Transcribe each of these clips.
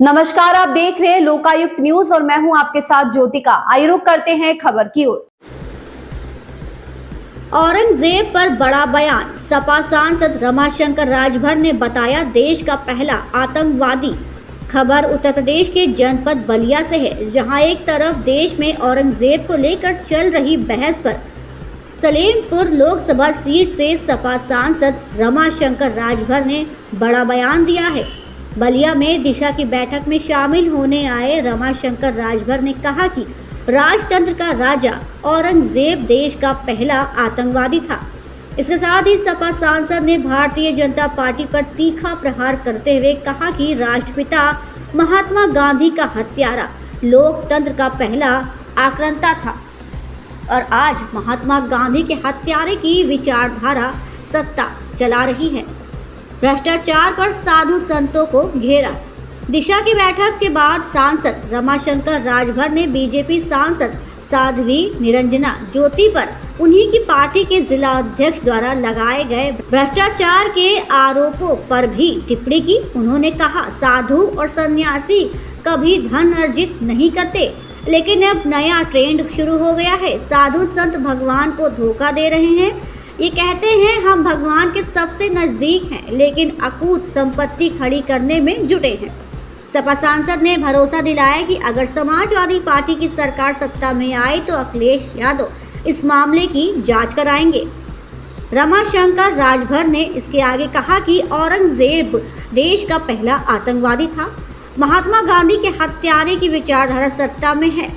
नमस्कार, आप देख रहे हैं लोकायुक्त न्यूज और मैं हूं आपके साथ ज्योतिका। आइए रुक करते हैं खबर की ओर। औरंगजेब पर बड़ा बयान। सपा सांसद रमाशंकर राजभर ने बताया देश का पहला आतंकवादी। खबर उत्तर प्रदेश के जनपद बलिया से है, जहां एक तरफ देश में औरंगजेब को लेकर चल रही बहस पर सलेमपुर लोकसभा सीट से सपा सांसद रमाशंकर राजभर ने बड़ा बयान दिया है। बलिया में दिशा की बैठक में शामिल होने आए रमाशंकर राजभर ने कहा कि राजतंत्र का राजा औरंगजेब देश का पहला आतंकवादी था। इसके साथ ही सपा सांसद ने भारतीय जनता पार्टी पर तीखा प्रहार करते हुए कहा कि राष्ट्रपिता महात्मा गांधी का हत्यारा लोकतंत्र का पहला आक्रांता था और आज महात्मा गांधी के हत्यारे की विचारधारा सत्ता चला रही है। भ्रष्टाचार पर साधु संतों को घेरा। दिशा की बैठक के बाद सांसद रमाशंकर राजभर ने बीजेपी सांसद साध्वी निरंजना ज्योति पर उन्हीं की पार्टी के जिला अध्यक्ष द्वारा लगाए गए भ्रष्टाचार के आरोपों पर भी टिप्पणी की। उन्होंने कहा, साधु और सन्यासी कभी धन अर्जित नहीं करते, लेकिन अब नया ट्रेंड शुरू हो गया है। साधु संत भगवान को धोखा दे रहे हैं। ये कहते हैं हम भगवान के सबसे नजदीक हैं, लेकिन अकूत संपत्ति खड़ी करने में जुटे हैं। सपा सांसद ने भरोसा दिलाया कि अगर समाजवादी पार्टी की सरकार सत्ता में आई तो अखिलेश यादव इस मामले की जांच कराएंगे। रमाशंकर राजभर ने इसके आगे कहा कि औरंगजेब देश का पहला आतंकवादी था। महात्मा गांधी के हत्यारे की विचारधारा सत्ता में है।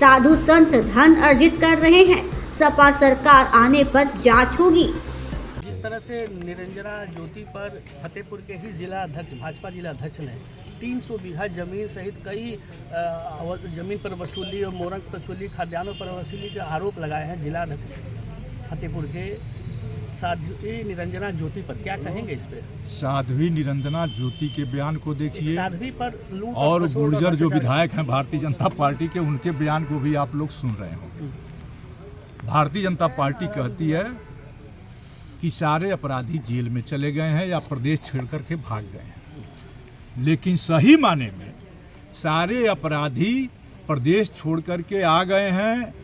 साधु संत धन अर्जित कर रहे हैं। सपा सरकार आने पर जांच होगी। जिस तरह से निरंजना ज्योति पर फतेहपुर के ही जिला अध्यक्ष भाजपा जिला अध्यक्ष ने 300 बीघा जमीन सहित कई जमीन पर वसूली और मोरंग वसूली, खाद्यान्नों पर वसूली के आरोप लगाए हैं जिला अध्यक्ष फतेहपुर के साध्वी निरंजना ज्योति पर, क्या कहेंगे इस पे? साध्वी निरंजना ज्योति के बयान को देखिए, साध्वी पर लूट और गुर्जर जो विधायक हैं भारतीय जनता पार्टी के, उनके बयान को भी आप लोग सुन रहे होंगे। भारतीय जनता पार्टी कहती है कि सारे अपराधी जेल में चले गए हैं या प्रदेश छोड़ करके भाग गए हैं, लेकिन सही माने में सारे अपराधी प्रदेश छोड़ करके आ गए हैं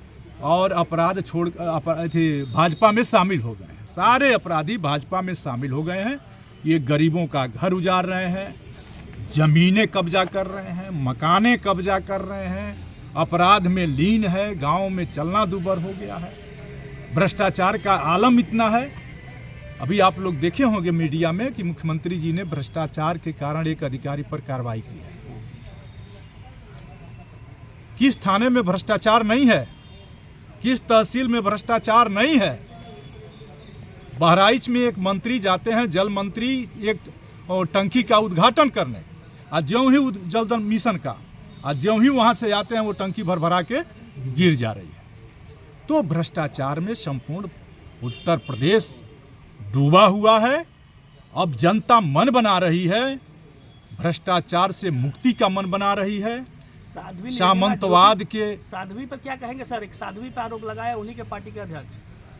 और अपराध छोड़ भाजपा में शामिल हो गए हैं। सारे अपराधी भाजपा में शामिल हो गए हैं। ये गरीबों का घर उजाड़ रहे हैं, जमीनें कब्जा कर रहे हैं, मकानें कब्जा कर रहे हैं, अपराध में लीन है, गांव में चलना दूभर हो गया है। भ्रष्टाचार का आलम इतना है। अभी आप लोग देखे होंगे मीडिया में कि मुख्यमंत्री जी ने भ्रष्टाचार के कारण एक अधिकारी पर कार्रवाई की है। किस थाने में भ्रष्टाचार नहीं है, किस तहसील में भ्रष्टाचार नहीं है। बहराइच में एक मंत्री जाते हैं, जल मंत्री, एक टंकी का उद्घाटन करने, आज ज्यों ही जल मिशन का, आज ज्यों ही वहाँ से आते हैं वो टंकी भर भरा के गिर जा रही है। तो भ्रष्टाचार में संपूर्ण उत्तर प्रदेश डूबा हुआ है। अब जनता मन बना रही है, भ्रष्टाचार से मुक्ति का मन बना रही है। सामंतवाद के साध्वी पर क्या कहेंगे सर? एक साध्वी पर आरोप लगाया, उन्हीं के पार्टी के अध्यक्ष,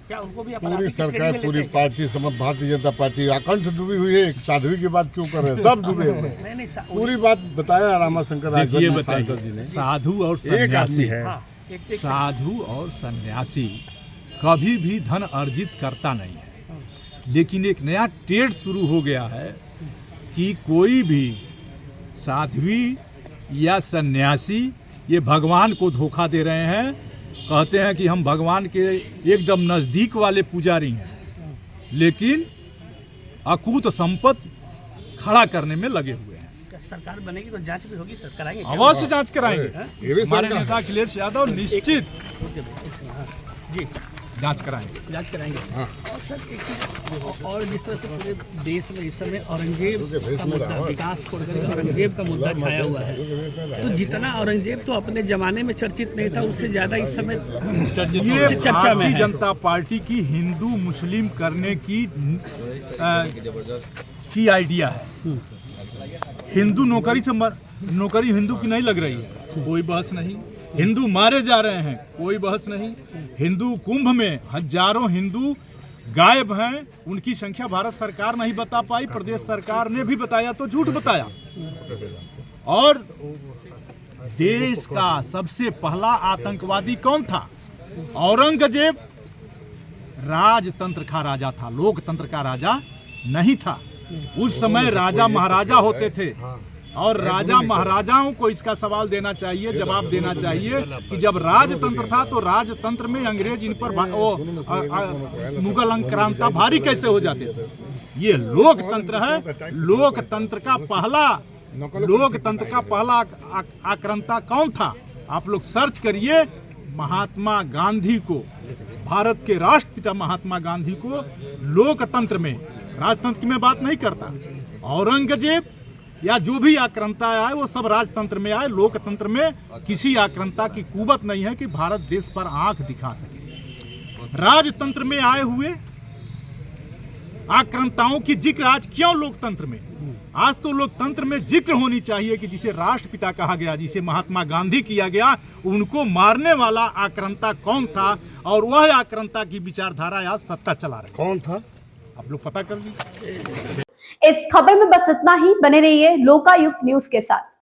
क्या उनको भी पूरी सरकार, पूरी पार्टी, समझ भारतीय जनता पार्टी अकंठ डूबी हुई है। एक साध्वी की बात क्यों कर रहे हैं? सब डूबे हुए हैं। पूरी बात बताया रामाशंकर राजभर सांसद जी ने। साधु और सन्यासी है, साधु और सन्यासी कभी भी धन अर्जित करता नहीं है, लेकिन एक नया ट्रेंड शुरू हो गया है कि कोई भी साध्वी या सन्यासी ये भगवान को धोखा दे रहे हैं। कहते हैं कि हम भगवान के एकदम नज़दीक वाले पुजारी हैं, लेकिन अकूत संपत्ति खड़ा करने में लगे हुए हैं। सरकार बनेगी तो जांच भी होगी, सर कराएंगे? अवश्य जांच कराएंगे। हमारे नेता अखिलेश यादव निश्चित जी जांच कराएंगे। हाँ। और सर एक चीज और, जिस तरह से पूरे देश में इस समय औरंगजेब का मुद्दा, विकास छोड़कर औरंगजेब का मुद्दा छाया हुआ है, तो जितना औरंगजेब तो अपने जमाने में चर्चित नहीं था, उससे ज्यादा इस समय चर्चा में है। भारतीय जनता पार्टी की हिंदू मुस्लिम करने की आइडिया है। हिंदू नौकरी हिंदू की नहीं लग रही है, कोई बहस नहीं। हिंदू मारे जा रहे हैं, कोई बहस नहीं। हिंदू कुंभ में हजारों हिंदू गायब हैं, उनकी संख्या भारत सरकार नहीं बता पाई, प्रदेश सरकार ने भी बताया तो झूठ बताया। और देश का सबसे पहला आतंकवादी कौन था? औरंगजेब राजतंत्र का राजा था, लोकतंत्र का राजा नहीं था। उस समय राजा महाराजा होते थे और राजा महाराजाओं को इसका सवाल देना चाहिए, जवाब देना चाहिए कि जब राजतंत्र था तो राजतंत्र में अंग्रेज इन पर मुगल आक्रांता भारी कैसे हो जाते थे? ये लोकतंत्र है। लोकतंत्र का पहला आक्रांता कौन था? आप लोग सर्च करिए। महात्मा गांधी को, भारत के राष्ट्रपिता महात्मा गांधी को लोकतंत्र में, राजतंत्र की मैं बात नहीं करता, औरंगजेब या जो भी आक्रांता आए वो सब राजतंत्र में आए। लोकतंत्र में किसी आक्रांता की कुवत नहीं है कि भारत देश पर आंख दिखा सके। राजतंत्र में आए हुए आक्रांताओं की जिक्र आज क्यों लोकतंत्र में? आज तो लोकतंत्र में जिक्र होनी चाहिए कि जिसे राष्ट्रपिता कहा गया, जिसे महात्मा गांधी किया गया, उनको मारने वाला आक्रांता कौन था और वह आक्रांता की विचारधारा आज सत्ता चला रहे। कौन था? आप लोग पता कर लीजिए। इस खबर में बस इतना ही। बने रहिए लोकायुक्त न्यूज के साथ।